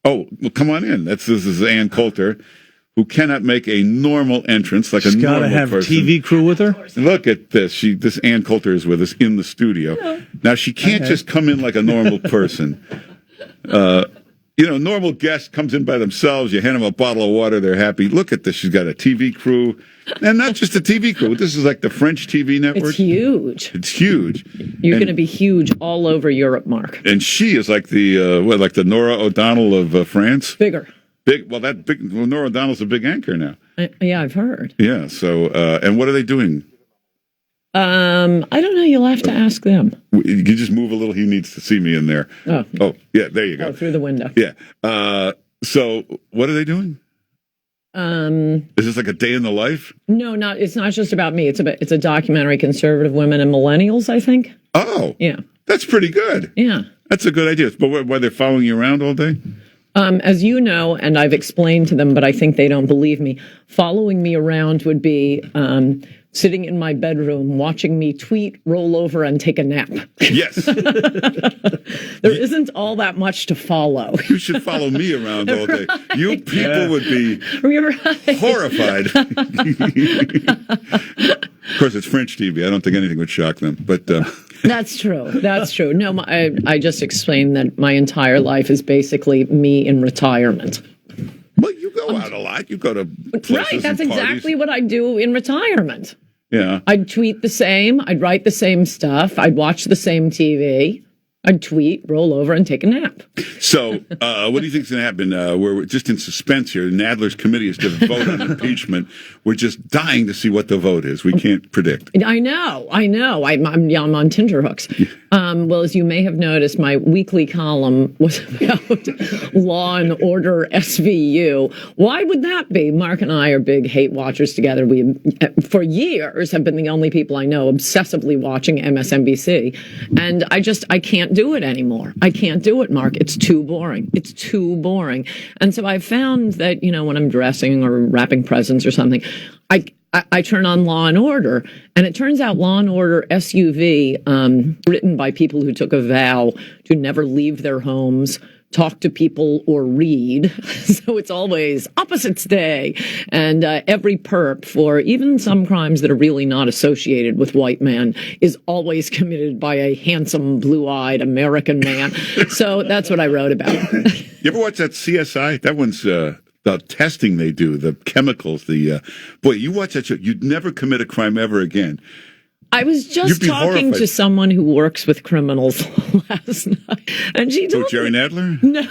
Oh, well, come on in. This is Ann Coulter, who cannot make a normal entrance like She's a normal person. She's got to have TV crew with her? Look at this. This Ann Coulter is with us in the studio. Hello. Now, she can't just come in like a normal person. Normal guest comes in by themselves. You hand them a bottle of water. They're happy. Look at this. She's got a TV crew. And not just a TV crew. This is like the French TV network. It's huge. It's huge. You're going to be huge all over Europe, Mark. And she is like the Nora O'Donnell of France. Bigger. Nora O'Donnell's a big anchor now. Yeah, I've heard. Yeah. So, and what are they doing? I don't know. You'll have to ask them. You just move a little. He needs to see me in there. Oh, yeah. There you go. Oh, through the window. Yeah. So, what are they doing? Is this like a day in the life? No, it's not just about me. It's a documentary, conservative women and millennials, I think. Oh, yeah, that's pretty good. Yeah, that's a good idea. But why they're following you around all day? As you know, and I've explained to them, but I think they don't believe me. Following me around would be sitting in my bedroom, watching me tweet, roll over, and take a nap. Yes. There isn't all that much to follow. You should follow me around all day. Right. You people would be horrified. Of course, it's French TV. I don't think anything would shock them. But That's true. That's true. No, I just explained that my entire life is basically me in retirement. Well, you go out a lot. You go to places. Right. That's exactly what I do in retirement. Yeah. I'd tweet the same. I'd write the same stuff. I'd watch the same TV. I'd tweet, roll over, and take a nap. So, what do you think is going to happen? We're just in suspense here. Nadler's committee is to vote on impeachment. We're just dying to see what the vote is. We can't predict. I know. I'm on tenterhooks. Well, as you may have noticed, my weekly column was about Law and Order SVU. Why would that be? Mark and I are big hate watchers together. We, for years, have been the only people I know obsessively watching MSNBC. And I can't do it anymore. I can't do it, Mark. It's too boring. It's too boring. And so I found that, when I'm dressing or wrapping presents or something, I turn on Law and Order, and it turns out Law and Order SUV, written by people who took a vow to never leave their homes, talk to people, or read. So it's always Opposites Day. And every perp for even some crimes that are really not associated with white men is always committed by a handsome, blue-eyed American man. So that's what I wrote about. You ever watch that CSI? That one's... the testing they do, the chemicals, boy, you watch that show, you'd never commit a crime ever again. I was just talking to someone who works with criminals last night, and she told Jerry me, Nadler? No.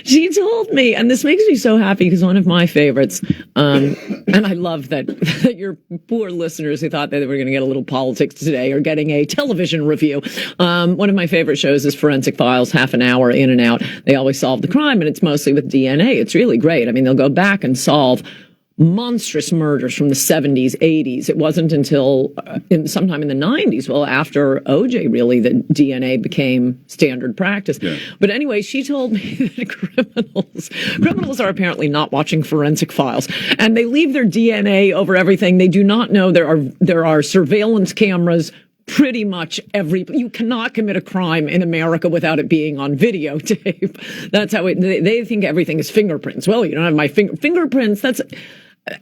She told me, and this makes me so happy because one of my favorites, and I love that your poor listeners who thought that they were going to get a little politics today are getting a television review. One of my favorite shows is Forensic Files, half an hour in and out. They always solve the crime, and it's mostly with DNA. It's really great. I mean, they'll go back and solve monstrous murders from the 70s, 80s. It wasn't until sometime in the 90s, well, after OJ, really, that DNA became standard practice. Yeah. But anyway, she told me that criminals are apparently not watching Forensic Files, and they leave their DNA over everything. They do not know there are surveillance cameras pretty much you cannot commit a crime in America without it being on videotape. That's how they think everything is fingerprints. Well, you don't have my fingerprints.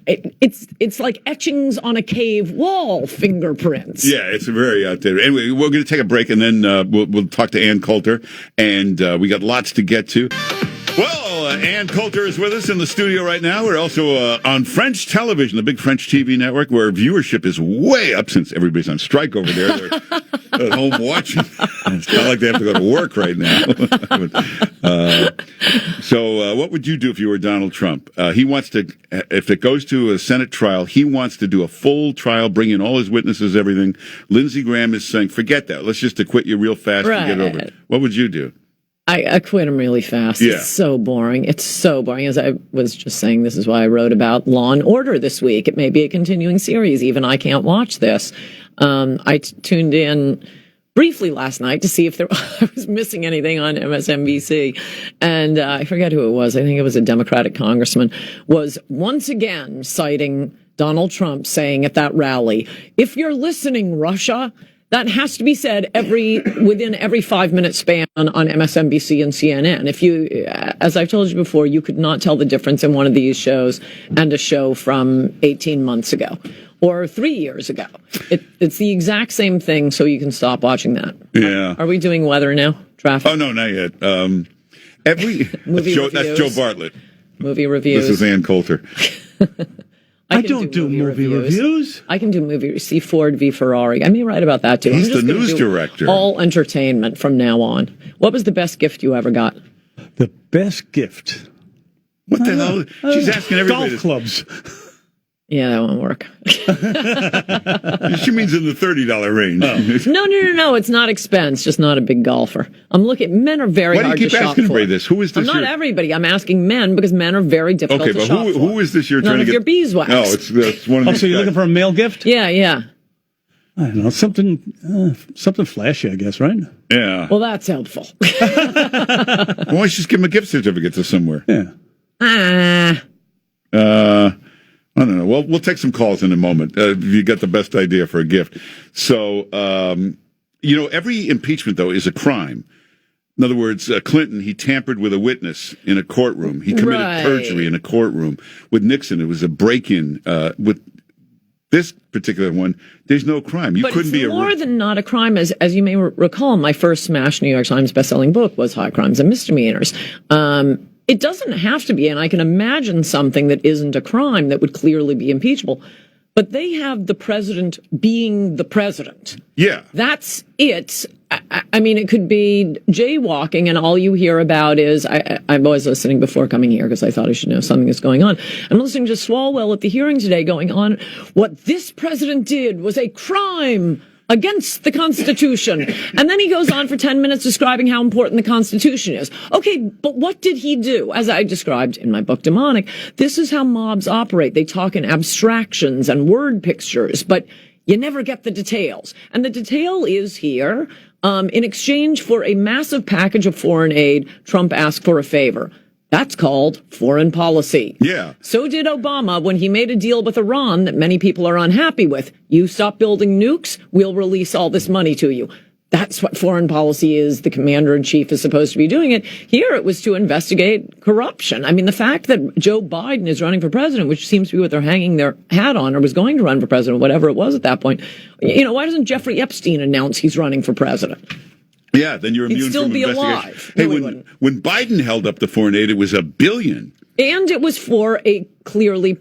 It's like etchings on a cave wall fingerprints. Yeah, it's very outdated. Anyway, we're going to take a break, and then we'll talk to Ann Coulter, and we got lots to get to. Well, Ann Coulter is with us in the studio right now. We're also on French television, the big French TV network, where viewership is way up since everybody's on strike over there. They're at home watching. It's not like they have to go to work right now. So what would you do if you were Donald Trump? He wants to, if it goes to a Senate trial, he wants to do a full trial, bring in all his witnesses, everything. Lindsey Graham is saying, forget that. Let's just acquit you real fast and get over it. What would you do? I quit him really fast. Yeah. It's so boring. It's so boring. As I was just saying, this is why I wrote about Law and Order this week. It may be a continuing series. Even I can't watch this. I tuned in briefly last night to see if I was missing anything on MSNBC. And I forget who it was. I think it was a Democratic congressman, was once again citing Donald Trump saying at that rally, if you're listening, Russia, That has to be said within every 5-minute span on MSNBC and CNN. If you, as I've told you before, you could not tell the difference in one of these shows and a show from 18 months ago or 3 years ago. It's the exact same thing, so you can stop watching that. Yeah. Are we doing weather now? Traffic? Oh, no, not yet. Movie that's Joe Bartlett. Movie reviews. This is Ann Coulter. I don't do movie reviews. I can do movie. See Ford v Ferrari. I may write about that too. He's the news director. All entertainment from now on. What was the best gift you ever got? The best gift. What the hell? She's asking everybody. Golf clubs. Yeah, that won't work. She means in the $30 range. Oh. No. It's not expense. Just not a big golfer. I'm looking. Men are very hard to shop for. Why do you keep asking everybody this? Who is this? Not everybody. I'm asking men because men are very difficult to shop for. Okay, but who is this you're trying to get? None of your beeswax. No, it's one of these so you're guys. looking for a male gift? Yeah. I don't know, something flashy, I guess, right? Yeah. Well, that's helpful. Why don't you just give him a gift certificate to somewhere? Yeah. I don't know. Well, we'll take some calls in a moment if you got the best idea for a gift. So, every impeachment, though, is a crime. In other words, Clinton, he tampered with a witness in a courtroom. He committed perjury in a courtroom. With Nixon, it was a break-in. With this particular one, there's no crime. But it's more than not a crime. As you may recall, my first smash New York Times bestselling book was High Crimes and Misdemeanors. It doesn't have to be, and I can imagine something that isn't a crime that would clearly be impeachable. But they have the president being the president. Yeah. That's it. I mean, it could be jaywalking, and all you hear about is, I'm always listening before coming here because I thought I should know something is going on. I'm listening to Swalwell at the hearing today going on, what this president did was a crime against the Constitution. And then he goes on for 10 minutes describing how important the Constitution is. Okay, but what did he do? As I described in my book, Demonic, this is how mobs operate. They talk in abstractions and word pictures, but you never get the details. And the detail is here, in exchange for a massive package of foreign aid, Trump asked for a favor. That's called foreign policy. Yeah. So did Obama when he made a deal with Iran that many people are unhappy with. You stop building nukes, we'll release all this money to you. That's what foreign policy is. The commander-in-chief is supposed to be doing it. Here it was to investigate corruption. I mean, the fact that Joe Biden is running for president, which seems to be what they're hanging their hat on, or was going to run for president, whatever it was at that point. Why doesn't Jeffrey Epstein announce he's running for president? Yeah, then you're immune He'd still from be investigation. alive. Hey, No, when Biden held up the foreign aid, it was $1 billion. And it was for a clearly,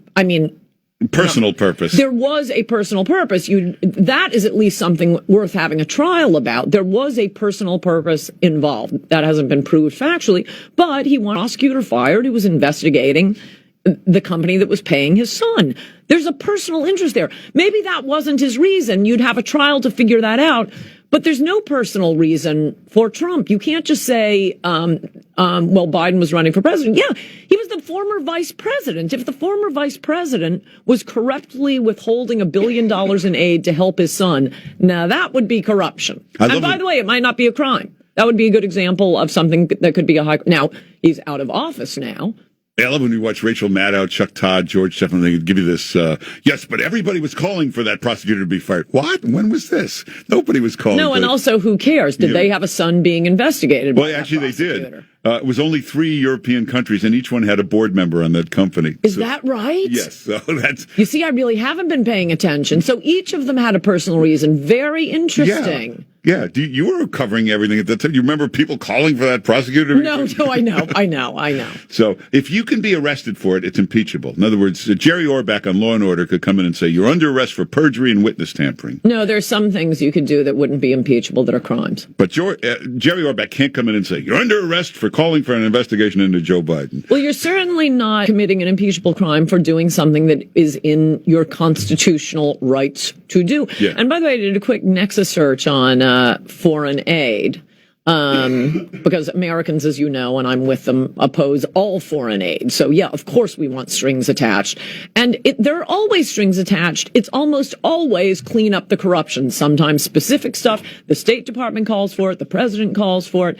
personal purpose. There was a personal purpose. That is at least something worth having a trial about. There was a personal purpose involved. That hasn't been proved factually, but he wanted a prosecutor fired who was investigating the company that was paying his son. There's a personal interest there. Maybe that wasn't his reason. You'd have a trial to figure that out. But there's no personal reason for Trump. You can't just say, Biden was running for president. Yeah, he was the former vice president. If the former vice president was corruptly withholding $1 billion in aid to help his son, now that would be corruption. And by the way, it might not be a crime. That would be a good example of something that could be a high. Now, he's out of office now. I love when we watch Rachel Maddow, Chuck Todd, George Stephan, they give you this, yes, but everybody was calling for that prosecutor to be fired. What? When was this? Nobody was calling. No, and also, who cares? Did they have a son being investigated? Well, actually, they did. It was only 3 European countries, and each one had a board member on that company. Is that right? Yes. So that's. You see, I really haven't been paying attention. So each of them had a personal reason. Very interesting. Yeah. You were covering everything at that time. You remember people calling for that prosecutor? No, I know. So if you can be arrested for it, it's impeachable. In other words, Jerry Orbach on Law and Order could come in and say, you're under arrest for perjury and witness tampering. No, there's some things you could do that wouldn't be impeachable that are crimes. But Jerry Orbach can't come in and say, you're under arrest for calling for an investigation into Joe Biden. Well, you're certainly not committing an impeachable crime for doing something that is in your constitutional rights to do. Yeah. And by the way, I did a quick Nexus search on foreign aid. Because Americans, as you know, and I'm with them, oppose all foreign aid. So, yeah, of course we want strings attached. And there are always strings attached. It's almost always clean up the corruption. Sometimes specific stuff. The State Department calls for it. The president calls for it.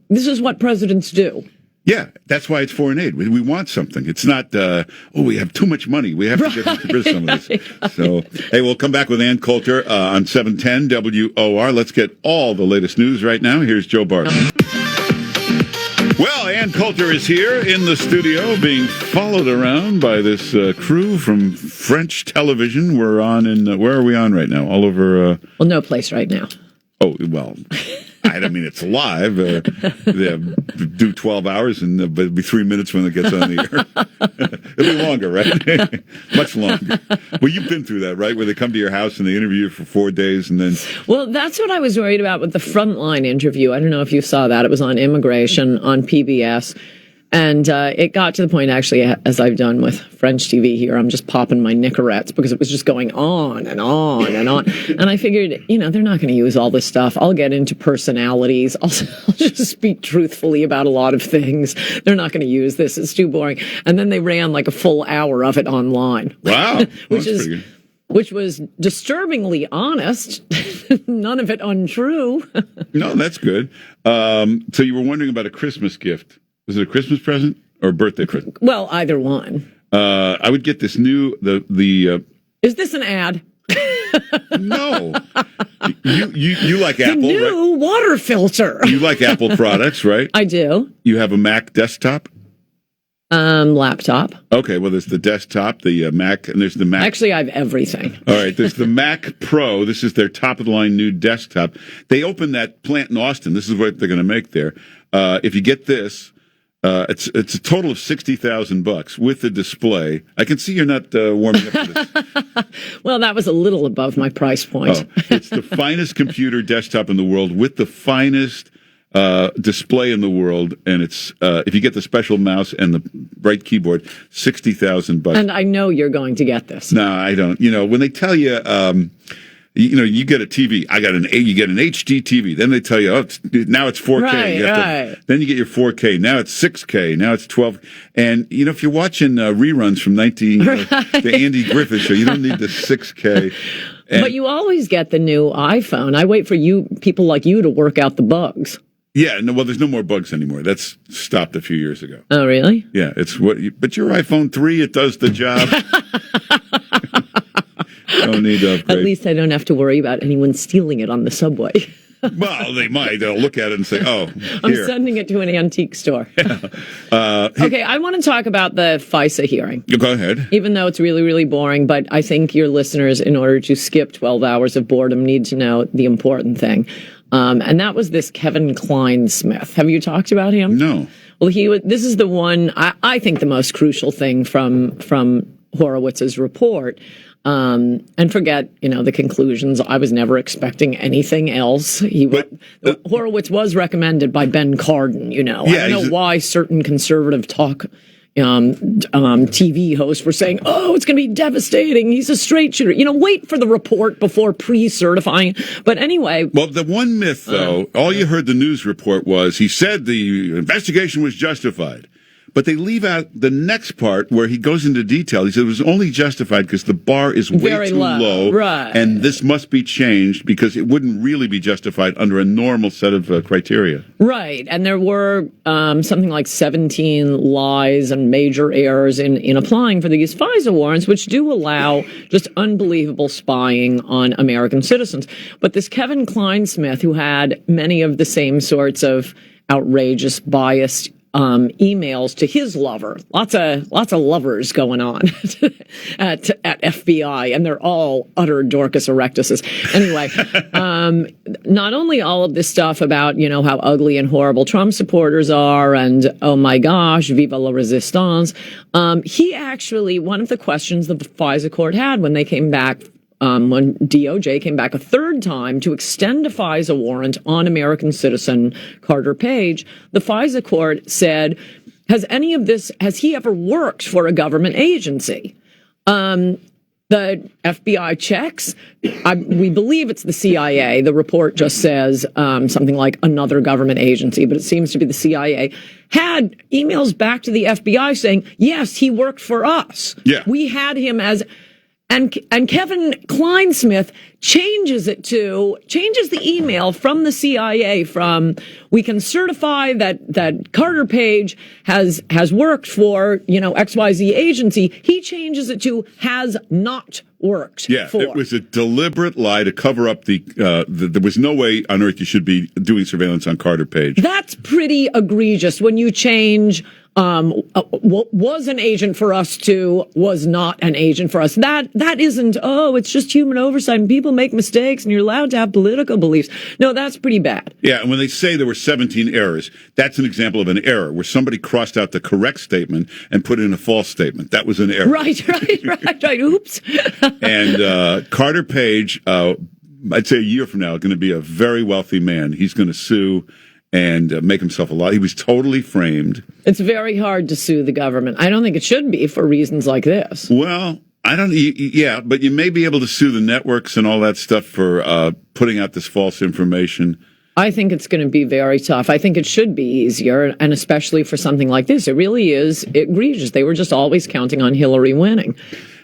This is what presidents do. Yeah, that's why it's foreign aid. We want something. It's not, we have too much money. We have to get rid of some of this. So, hey, we'll come back with Ann Coulter on 710 WOR. Let's get all the latest news right now. Here's Joe Bart. Well, Ann Coulter is here in the studio being followed around by this crew from French television. We're on where are we on right now? All over... Well, no place right now. Oh, well... I don't mean it's live. They do 12 hours, and it'll be 3 minutes when it gets on the air. It'll be longer, right? Much longer. Well, you've been through that, right? Where they come to your house and they interview you for 4 days, and then... Well, that's what I was worried about with the Frontline interview. I don't know if you saw that. It was on immigration on PBS. And it got to the point, actually, as I've done with French TV here, I'm just popping my Nicorettes because it was just going on and on and on. And I figured, they're not going to use all this stuff. I'll get into personalities. I'll just speak truthfully about a lot of things. They're not going to use this. It's too boring. And then they ran like a full hour of it online. Wow. Which was disturbingly honest. None of it untrue. No, that's good. So you were wondering about a Christmas gift. Was it a Christmas present or a birthday present? Well, either one. I would get this new Is this an ad? No. You like Apple, the new right? Water filter. You like Apple products, right? I do. You have a Mac desktop? Laptop. Okay, well, there's the desktop, the Mac, and there's the Mac. Actually, I have everything. All right, there's the Mac Pro. This is their top-of-the-line new desktop. They opened that plant in Austin. This is what they're going to make there. If you get this... it's a total of $60,000 with the display. I can see you're not warming up to this. Well, that was a little above my price point. It's the finest computer desktop in the world with the finest display in the world, and it's if you get the special mouse and the bright keyboard, $60,000. And I know you're going to get this. No, I don't. When they tell you. You get a TV. You get an HD TV. Then they tell you, now it's 4K. Right. Then you get your 4K. Now it's 6K. Now it's 12. And if you're watching reruns from the Andy Griffith show, you don't need the 6K. But you always get the new iPhone. I wait for people like you to work out the bugs. Yeah, no, well, there's no more bugs anymore. That's stopped a few years ago. Oh, really? Yeah, but your iPhone 3, it does the job. Don't need to upgrade. At least I don't have to worry about anyone stealing it on the subway. Well, they might. They'll look at it and say, oh, here. I'm sending it to an antique store. Okay, I want to talk about the FISA hearing. Go ahead. Even though it's really, really boring, but I think your listeners, in order to skip 12 hours of boredom, need to know the important thing. And that was this Kevin Kleinsmith. Have you talked about him? No. Well, this is the one, I think the most crucial thing from Horowitz's report. And forget, the conclusions. I was never expecting anything else. Horowitz was recommended by Ben Cardin, Yeah, I don't know why certain conservative talk TV hosts were saying, it's going to be devastating. He's a straight shooter. Wait for the report before pre-certifying. But anyway. Well, the one myth, though, all you heard the news report was he said the investigation was justified. But they leave out the next part where he goes into detail. He said it was only justified because the bar is way very too low. Right. And this must be changed because it wouldn't really be justified under a normal set of criteria. Right. And there were something like 17 lies and major errors in applying for these FISA warrants, which do allow just unbelievable spying on American citizens. But this Kevin Kleinsmith, who had many of the same sorts of outrageous, biased emails to his lover. Lots of lovers going on at FBI, and they're all utter Dorcas erectuses. Anyway, not only all of this stuff about, how ugly and horrible Trump supporters are, and oh my gosh, viva la resistance. He actually, one of the questions that the FISA court had when they came back, when DOJ came back a third time to extend a FISA warrant on American citizen Carter Page, the FISA court said, has he ever worked for a government agency? The FBI checks. We believe it's the CIA. The report just says something like another government agency, but it seems to be the CIA. Had emails back to the FBI saying, yes, he worked for us. Yeah. We had him as And Kevin Kleinsmith changes the email from the CIA from we can certify that Carter Page has worked for, XYZ agency. He changes it to has not worked for. It was a deliberate lie to cover up there was no way on earth you should be doing surveillance on Carter Page. That's pretty egregious when you change was an agent for us to was not an agent for us. That isn't, it's just human oversight and people make mistakes and you're allowed to have political beliefs. No, that's pretty bad. Yeah, and when they say there were 17 errors, that's an example of an error where somebody crossed out the correct statement and put in a false statement. That was an error. Right. Oops. And Carter Page, I'd say a year from now, is going to be a very wealthy man. He's going to sue and make himself a lot. He was totally framed. It's very hard to sue the government. I don't think it should be for reasons like this. Well, I don't. Yeah, but you may be able to sue the networks and all that stuff for putting out this false information. I think it's going to be very tough. I think it should be easier, and especially for something like this. It really is egregious. They were just always counting on Hillary winning.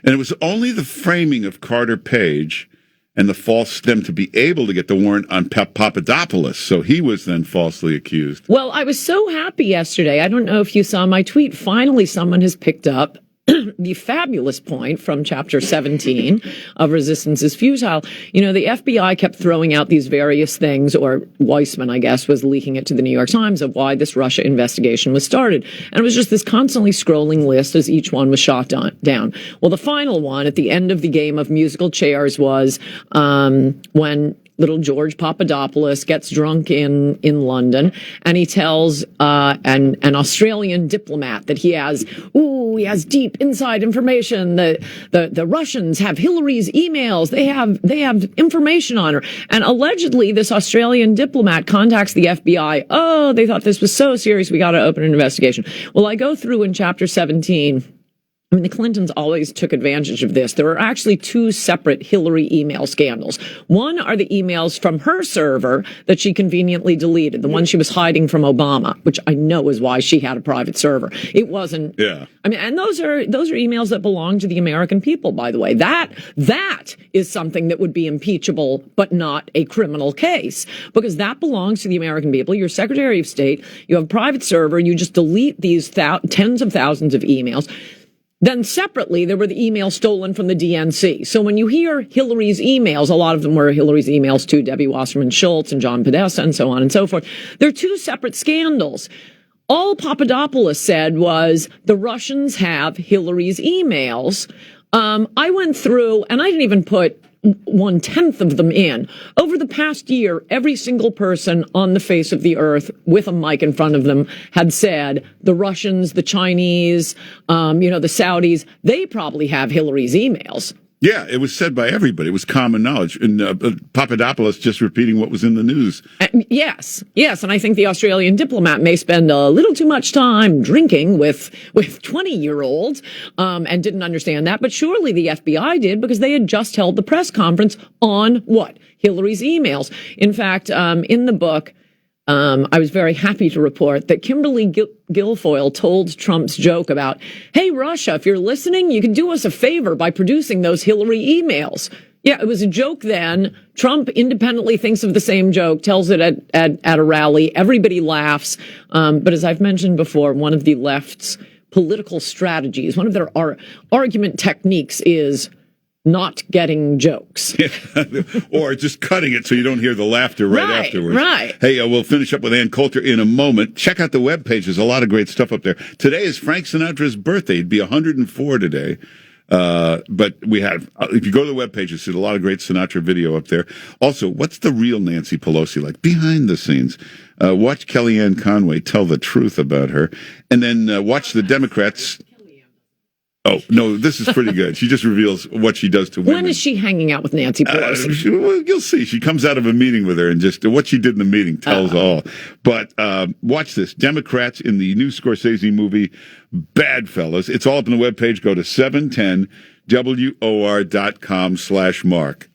And it was only the framing of Carter Page and them to be able to get the warrant on Papadopoulos. So he was then falsely accused. Well, I was so happy yesterday. I don't know if you saw my tweet. Finally, someone has picked up the fabulous point from chapter 17 of Resistance is Futile. The FBI kept throwing out these various things, or Weissman, I guess, was leaking it to the New York Times of why this Russia investigation was started. And it was just this constantly scrolling list as each one was shot down. Well, the final one at the end of the game of musical chairs was when little George Papadopoulos gets drunk in London, and he tells an Australian diplomat that he has deep inside information. The Russians have Hillary's emails. They have information on her. And allegedly, this Australian diplomat contacts the FBI. Oh, they thought this was so serious, we got to open an investigation. Well, I go through in chapter 17. The Clintons always took advantage of this. There are actually two separate Hillary email scandals. One are the emails from her server that she conveniently deleted, the one she was hiding from Obama, which I know is why she had a private server. It wasn't. Yeah. And those are emails that belong to the American people, by the way. That is something that would be impeachable, but not a criminal case, because that belongs to the American people. You're Secretary of State. You have a private server. You just delete these tens of thousands of emails. Then separately, there were the emails stolen from the DNC. So when you hear Hillary's emails, a lot of them were Hillary's emails to Debbie Wasserman Schultz and John Podesta and so on and so forth. They're two separate scandals. All Papadopoulos said was the Russians have Hillary's emails. I went through, and I didn't even put 1/10 of them in. Over the past year, every single person on the face of the earth with a mic in front of them had said the Russians, the Chinese, the Saudis, they probably have Hillary's emails. Yeah, it was said by everybody. It was common knowledge. And Papadopoulos just repeating what was in the news. Yes. And I think the Australian diplomat may spend a little too much time drinking with 20-year-olds and didn't understand that. But surely the FBI did, because they had just held the press conference on what? Hillary's emails. In fact, in the book, I was very happy to report that Kimberly Guilfoyle told Trump's joke about, hey, Russia, if you're listening, you can do us a favor by producing those Hillary emails. Yeah, it was a joke then. Trump independently thinks of the same joke, tells it at a rally. Everybody laughs. But as I've mentioned before, one of the left's political strategies, one of their argument techniques is not getting jokes. Or just cutting it so you don't hear the laughter right afterwards. Right. Hey, we'll finish up with Ann Coulter in a moment. Check out the webpage. There's a lot of great stuff up there. Today is Frank Sinatra's birthday. He'd be 104 today. But we have, if you go to the webpage, you see a lot of great Sinatra video up there. Also, what's the real Nancy Pelosi like? Behind the scenes. Watch Kellyanne Conway tell the truth about her. And then watch the Democrats. Oh, no, this is pretty good. She just reveals what she does to women. When is she hanging out with Nancy Pelosi? Well, you'll see. She comes out of a meeting with her, and just what she did in the meeting tells all. But watch this. Democrats in the new Scorsese movie, Badfellas. It's all up on the webpage. Go to 710WOR.com/Mark.